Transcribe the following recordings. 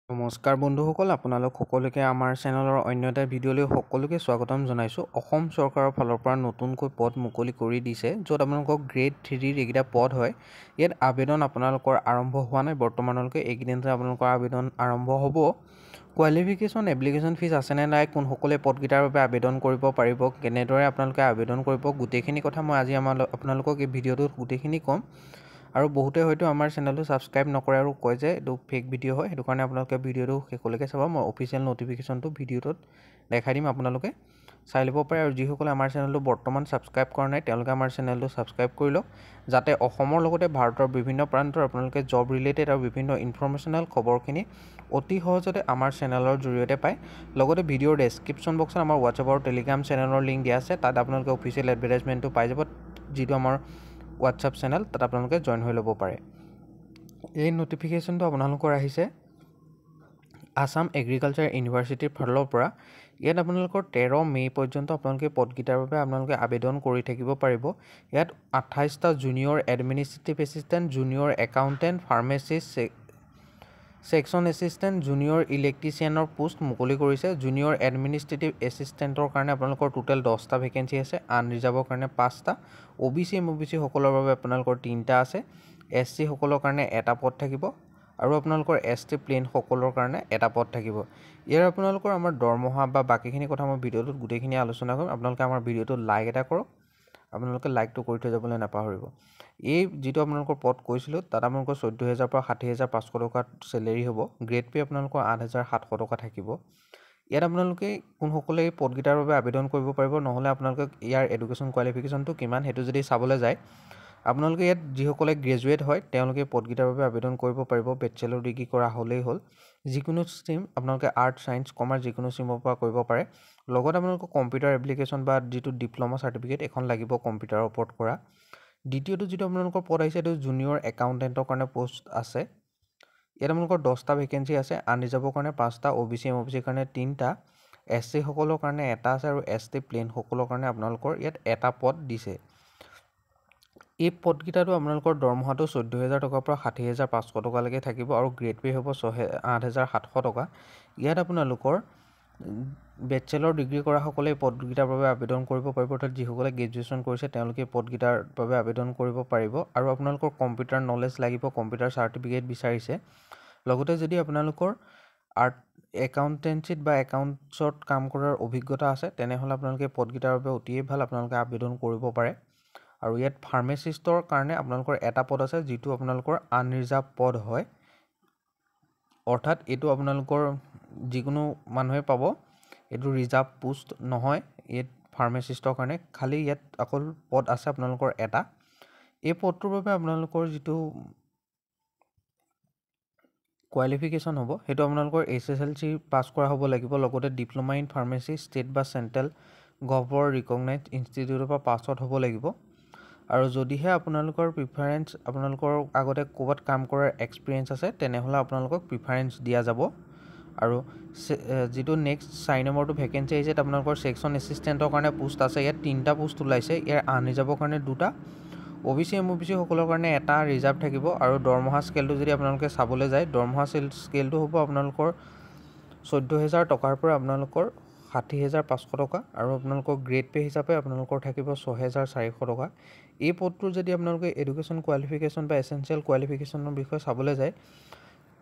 নমস্কাৰ বন্ধুসকল, আপোনালোক সকলোকে আমাৰ চেনেলৰ অন্য এটা ভিডিঅ'লৈ সকলোকে স্বাগতম জনাইছোঁ। অসম চৰকাৰৰ ফালৰ পৰা নতুনকৈ পদ মুকলি কৰি দিছে, য'ত আপোনালোকক গ্ৰেড 3ৰ এইকেইটা পদ হয়। ইয়াত আবেদন আপোনালোকৰ আৰম্ভ হোৱা নাই বৰ্তমানলৈকে। এইকেইদিনতে আপোনালোকৰ আবেদন আৰম্ভ হ'ব। কোৱালিফিকেশ্যন, এপ্লিকেশ্যন ফিজ আছেনে নাই, কোনসকলে পদকেইটাৰ বাবে আবেদন কৰিব পাৰিব, কেনেদৰে আপোনালোকে আবেদন কৰিব, গোটেইখিনি কথা মই আজি আপোনালোকক এই ভিডিঅ'টোত গোটেইখিনি ক'ম। আৰু বহুতে হয়তো আমাৰ চেনেলটো ছাবস্ক্ৰাইব নকৰে আৰু কয় যে এইটো ফেক ভিডিঅ' হয়, সেইটো কাৰণে আপোনালোকে ভিডিঅ'টো শেষলৈকে চাব। মই অফিচিয়েল ন'টিফিকেশ্যনটো ভিডিঅ'টোত দেখাই দিম, আপোনালোকে চাই ল'ব পাৰে। আৰু যিসকলে আমাৰ চেনেলটো বৰ্তমান ছাবস্ক্ৰাইব কৰা নাই, তেওঁলোকে আমাৰ চেনেলটো ছাবস্ক্ৰাইব কৰি লওক, যাতে অসমৰ লগতে ভাৰতৰ বিভিন্ন প্ৰান্তৰ আপোনালোকে জব ৰিলেটেড আৰু বিভিন্ন ইনফৰ্মেশ্যনেল খবৰখিনি অতি সহজতে আমাৰ চেনেলৰ জৰিয়তে পায়। লগতে ভিডিঅ'ৰ ডেছক্ৰিপশ্যন বক্সত আমাৰ হোৱাটছআপ আৰু টেলিগ্ৰাম চেনেলৰ লিংক দিয়া আছে, তাত আপোনালোকে অফিচিয়েল এডভাৰটাইজমেণ্টটো পাই যাব, যিটো আমাৰ হোৱাটছআপ চেনেল, তাত আপোনালোকে জইন হৈ ল'ব পাৰে। এই ন'টিফিকেশ্যনটো আপোনালোকৰ আহিছে আছাম এগ্ৰিকালচাৰ ইউনিভাৰ্চিটিৰ ফালৰ পৰা। ইয়াত আপোনালোকৰ 13 মে' পৰ্যন্ত আপোনালোকে পদকেইটাৰ বাবে আপোনালোকে আবেদন কৰি থাকিব পাৰিব। ইয়াত 28টা junior administrative assistant, junior accountant, pharmacist, section assistant, junior ইলেক্ট্ৰিচিয়ানৰ পোষ্ট মুকলি কৰিছে। জুনিয়ৰ এডমিনিষ্ট্ৰেটিভ এছিষ্টেণ্টৰ কাৰণে আপোনালোকৰ টোটেল 10টা ভেকেঞ্চি আছে, আনৰিজাৰ্ভৰ কাৰণে 5টা, OBC MOBC সকলৰ বাবে আপোনালোকৰ 3টা আছে, SC সকলৰ কাৰণে এটা পদ থাকিব, আৰু আপোনালোকৰ ST প্লেন সকলৰ কাৰণে এটা পদ থাকিব। ইয়াৰ আপোনালোকৰ আমাৰ দৰমহা বা বাকীখিনি কথা মই ভিডিঅ'টোত গোটেইখিনি আলোচনা কৰিম। আপোনালোকে আমাৰ ভিডিঅ'টোত লাইক এটা কৰক, আপোনালোকে লাইকটো কৰি থৈ যাবলৈ নাপাহৰিব। এই যিটো আপোনালোকৰ পদ কৈছিলোঁ, তাত আপোনালোকৰ 14,000 পৰা 60,500 টকা চেলেৰি হ'ব। গ্ৰেড পে আপোনালোকৰ 8,700 টকা থাকিব। ইয়াত আপোনালোকে কোনসকলে এই পদকেইটাৰ বাবে আবেদন কৰিব পাৰিব, নহ'লে আপোনালোকে ইয়াৰ এডুকেশ্যন কোৱালিফিকেশ্যনটো কিমান সেইটো যদি চাবলৈ যায়, আপোনালোকে ইয়াত যিসকলে গ্ৰেজুৱেট হয় তেওঁলোকে পদকেইটাৰ বাবে আবেদন কৰিব পাৰিব। বেচেলৰ ডিগ্ৰী কৰা হ'লেই হ'ল। যিকোনো ষ্ট্ৰীম আপোনালোকে আৰ্ট, ছায়েন্স, কমাৰ্চ যিকোনো ষ্ট্ৰীমৰ পৰা কৰিব পাৰে। লগত আপোনালোকক কম্পিউটাৰ এপ্লিকেশ্যন বা যিটো ডিপ্ল'মা চাৰ্টিফিকেট এখন লাগিব কম্পিউটাৰৰ ওপৰত কৰা। দ্বিতীয়টো যিটো আপোনালোকৰ পদ আহিছে, এইটো জুনিয়ৰ একাউণ্টেণ্টৰ কাৰণে পষ্ট আছে। ইয়াত আপোনালোকৰ 10টা ভেকেঞ্চি আছে, আনৰিজাৰ্ভৰ কাৰণে 5টা, OBC MOBC কাৰণে 3টা, SC সকলৰ কাৰণে এটা আছে, আৰু ST প্লেন সকলৰ কাৰণে আপোনালোকৰ ইয়াত এটা পদ দিছে। এই পদকেইটাতো আপোনালোকৰ দৰমহাটো 14,000 টকাৰ পৰা 60,500 টকালৈকে থাকিব, আৰু গ্ৰেড পে হ'ব 8,700 টকা। ইয়াত আপোনালোকৰ বেচেলৰ ডিগ্ৰী কৰাসকলে এই পদকেইটাৰ বাবে আবেদন কৰিব পাৰিব, অৰ্থাৎ যিসকলে গ্ৰেজুৱেশ্যন কৰিছে তেওঁলোকে এই পদকেইটাৰ বাবে আবেদন কৰিব পাৰিব। আৰু আপোনালোকৰ কম্পিউটাৰ নলেজ লাগিব, কম্পিউটাৰ চাৰ্টিফিকেট বিচাৰিছে। লগতে যদি আপোনালোকৰ আৰ্ট, একাউণ্টেঞ্চিত বা একাউণ্টছত কাম কৰাৰ অভিজ্ঞতা আছে, তেনেহ'লে আপোনালোকে পদকেইটাৰ বাবে অতিয়ে ভাল, আপোনালোকে আবেদন কৰিব পাৰে। আৰু ইয়াত ফাৰ্মাচিষ্টৰ কাৰণে আপোনালোকৰ এটা পদ আছে, যিটো আপোনালোকৰ আনৰিজাৰ্ভ পদ হয়, অৰ্থাৎ এইটো আপোনালোকৰ যিকোনো মানুহে পাব, এইটো ৰিজাৰ্ভ পোষ্ট নহয়। ইয়াত ফাৰ্মাচিষ্টৰ কাৰণে খালী ইয়াত অকল পদ আছে আপোনালোকৰ এটা। এই পদটোৰ বাবে আপোনালোকৰ যিটো কোৱালিফিকেশ্যন হ'ব, সেইটো আপোনালোকৰ SSLC পাছ কৰা হ'ব লাগিব। লগতে ডিপ্ল'মা ইন ফাৰ্মাচী ষ্টেট বা চেণ্ট্ৰেল গভৰ্ণৰ ৰিকগনাইজড ইনষ্টিটিউটৰ পৰা পাছ আউট হ'ব লাগিব। আৰু যদিহে আপোনালোকৰ প্ৰিফাৰেঞ্চ, আপোনালোকৰ আগতে ক'ৰবাত কাম কৰাৰ এক্সপিৰিয়েঞ্চ আছে, তেনেহ'লে আপোনালোকক প্ৰিফাৰেঞ্চ দিয়া যাব। আৰু যিটো নেক্সট 4 নম্বৰটো ভেকেঞ্চি আহিছে, তাত আপোনালোকৰ ছেকশ্যন এছিষ্টেণ্টৰ কাৰণে পোষ্ট আছে। ইয়াত 3টা পোষ্ট ওলাইছে। ইয়াৰ আনৰিজাৰ্ভৰ কাৰণে 2টা, OBC MOBC সকলৰ কাৰণে এটা ৰিজাৰ্ভ থাকিব। আৰু দৰমহা স্কেলটো যদি আপোনালোকে চাবলৈ যায়, দৰমহা স্কেলটো হ'ব আপোনালোকৰ 14,000 টকাৰ পৰা আপোনালোকৰ 60,500 টকা, আৰু আপোনালোকৰ গ্ৰেড পে হিচাপে আপোনালোকৰ থাকিব 6,400 টকা। এই পদটোৰ যদি আপোনালোকে এডুকেশ্যন কোৱালিফিকেশ্যন বা এছেঞ্চিয়েল কোৱালিফিকেশ্যনৰ বিষয়ে চাবলৈ যায়,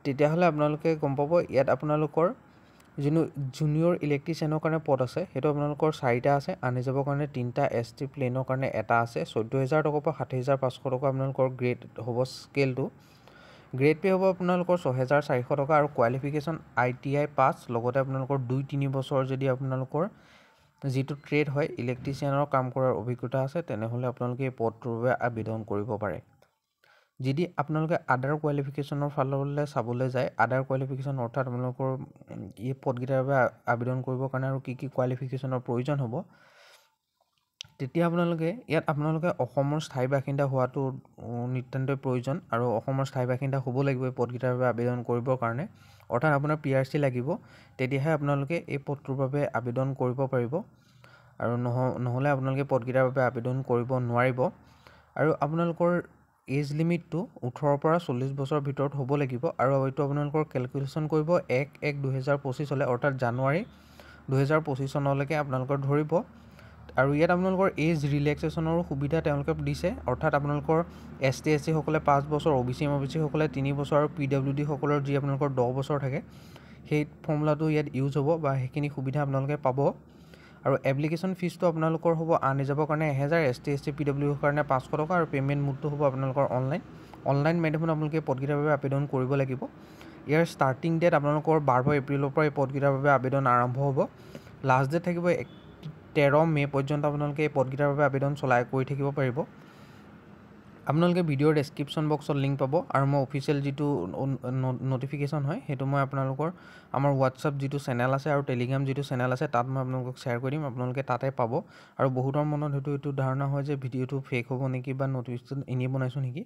তেতিয়াহ'লে আপোনালোকে গম পাব ইয়াত আপোনালোকৰ যোনটো জুনিয়ৰ ইলেক্ট্ৰিচিয়ানৰ কাৰণে পদ আছে, সেইটো আপোনালোকৰ 4টা আছে, আনৰিজাৰ্ভৰ কাৰণে 3টা, ST প্লেনৰ কাৰণে এটা আছে। 14,000 টকাৰ পৰা 60,500 টকা আপোনালোকৰ গ্ৰেড হ'ব স্কেলটো। গ্ৰেড পে হ'ব আপোনালোকৰ 6,400 টকা, আৰু কোৱালিফিকেশ্যন ITI পাছ, লগতে আপোনালোকৰ 2-3 বছৰ যদি আপোনালোকৰ যিটো ট্ৰেড হয় ইলেক্ট্ৰিচিয়ানৰ কাম কৰাৰ অভিজ্ঞতা আছে, তেনেহ'লে আপোনালোকে এই পদটোৰ বাবে আবেদন কৰিব পাৰে। যদি আপোনালোকে আদাৰ কোৱালিফিকেশ্যনৰ ফাললৈ চাবলৈ যায়, আদাৰ কোৱালিফিকেশ্যন অৰ্থাৎ আপোনালোকৰ এই পদকেইটাৰ বাবে আবেদন কৰিবৰ কাৰণে আৰু কি কি কোৱালিফিকেশ্যনৰ প্ৰয়োজন হ'ব, তেতিয়া আপোনালোকে অসমৰ স্থায়ী বাসিন্দা হোৱাটো নিতান্তই প্ৰয়োজন, আৰু অসমৰ স্থায়ী বাসিন্দা হ'ব লাগিব এই পদকেইটাৰ বাবে আবেদন কৰিবৰ কাৰণে, অৰ্থাৎ আপোনাৰ PRC লাগিব। তেতিয়াহে আপোনালোকে এই পদটোৰ বাবে আবেদন কৰিব পাৰিব, আৰু নহ'লে আপোনালোকে পদকেইটাৰ বাবে আবেদন কৰিব নোৱাৰিব। আৰু আপোনালোকৰ এজ লিমিটটো 18 পৰা 40 বছৰৰ ভিতৰত হ'ব লাগিব আৰু এইটো আপোনালোকৰ কেলকুলেশ্যন কৰিব 1/1/2025 হ'লে অৰ্থাৎ জানুৱাৰী 2025 চনলৈকে আপোনালোকৰ ধৰিব আৰু ইয়াত আপোনালোকৰ এজ ৰিলেক্সেশ্যনৰো সুবিধা তেওঁলোকে দিছে অৰ্থাৎ আপোনালোকৰ ST SC সকলে 5 বছৰ OBC MOBC সকলে 3 বছৰ আৰু PWD সকলৰ যি আপোনালোকৰ 10 বছৰ থাকে সেই ফৰ্মুলাটো ইয়াত ইউজ হ'ব বা সেইখিনি সুবিধা আপোনালোকে পাব আৰু এপ্লিকেশ্যন ফিজটো আপোনালোকৰ হ'ব আনি যাবৰ কাৰণে 1000 ST SC PWD কাৰণে 500 টকা আৰু পে'মেণ্ট মোডটো হ'ব আপোনালোকৰ অনলাইন মাধ্যমত আপোনালোকে পদকেইটাৰ বাবে আবেদন কৰিব লাগিব ইয়াৰ ষ্টাৰ্টিং ডেট আপোনালোকৰ 12 এপ্ৰিলৰ পৰা এই পদকেইটাৰ বাবে আবেদন আৰম্ভ হ'ব লাষ্ট ডেট থাকিব 13 মে পৰ্যন্ত আপোনালোকে এই পদকেইটাৰ বাবে আবেদন কৰি থাকিব পাৰিব আপোনালোকে ভিডিঅ'ৰ ডেছক্ৰিপশ্যন বক্সত লিংক পাব আৰু মই অফিচিয়েল যিটো নটিফিকেশ্যন হয় সেইটো মই আপোনালোকৰ আমাৰ হোৱাটছআপ যিটো চেনেল আছে আৰু টেলিগ্ৰাম যিটো চেনেল আছে তাত মই আপোনালোকক শ্বেয়াৰ কৰি দিম আপোনালোকে তাতে পাব আৰু বহুতৰ মনত এইটো ধাৰণা হয় যে ভিডিঅ'টো ফেক হ'ব নেকি বা নটিফিকেশ্যন এনেই বনাইছোঁ নেকি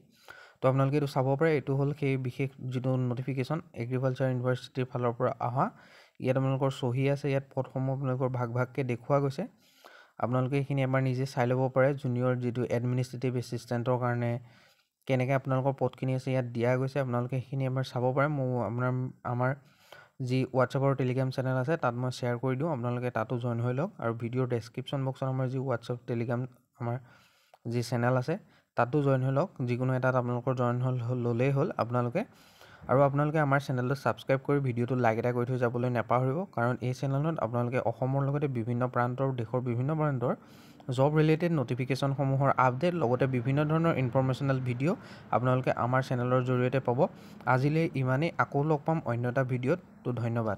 তো আপোনালোকে এইটো চাব পাৰে এইটো হ'ল সেই বিশেষ যিটো নটিফিকেশ্যন এগ্ৰিকালচাৰ ইউনিভাৰ্চিটিৰ ফালৰ পৰা অহা ইয়াত আপোনালোকৰ চহী আছে ইয়াত পদসমূহ আপোনালোকৰ ভাগকৈ দেখুওৱা গৈছে আপোনালোকে এইখিনি এবাৰ নিজে চাই ল'ব পাৰে জুনিয়ৰ যিটো এডমিনিষ্ট্ৰেটিভ এছিষ্টেণ্টৰ কাৰণে কেনেকৈ আপোনালোকৰ পদখিনি আছে ইয়াত দিয়া গৈছে আপোনালোকে সেইখিনি এবাৰ চাব পাৰে মই আমাৰ যি হোৱাটছআপ আৰু টেলিগ্ৰাম চেনেল আছে তাত মই শ্বেয়াৰ কৰি দিওঁ আপোনালোকে তাতো জইন হৈ লওক আৰু ভিডিঅ'ৰ ডেছক্ৰিপশ্যন বক্সত আমাৰ যি হোৱাটছআপ টেলিগ্ৰাম আমাৰ যি চেনেল আছে তাতো জইন হৈ লওক যিকোনো এটাত আপোনালোকৰ জইন ল'লেই হ'ল আপোনালোকে আৰু আপোনালোকে আমাৰ চেনেলটো ছাবস্ক্ৰাইব কৰি ভিডিঅ'টো লাইক এটা কৰি থৈ যাবলৈ নাপাহৰিব কাৰণ এই চেনেলত আপোনালোকে অসমৰ লগতে বিভিন্ন প্ৰান্তৰ দেশৰ বিভিন্ন প্ৰান্তৰ জব ৰিলেটেড নটিফিকেশ্যনসমূহৰ আপডেট লগতে বিভিন্ন ধৰণৰ ইনফৰমেশ্যনেল ভিডিঅ' আপোনালোকে আমাৰ চেনেলৰ জৰিয়তে পাব আজিলৈ ইমানেই আকৌ লগ পাম অন্য এটা ভিডিঅ'ত তো ধন্যবাদ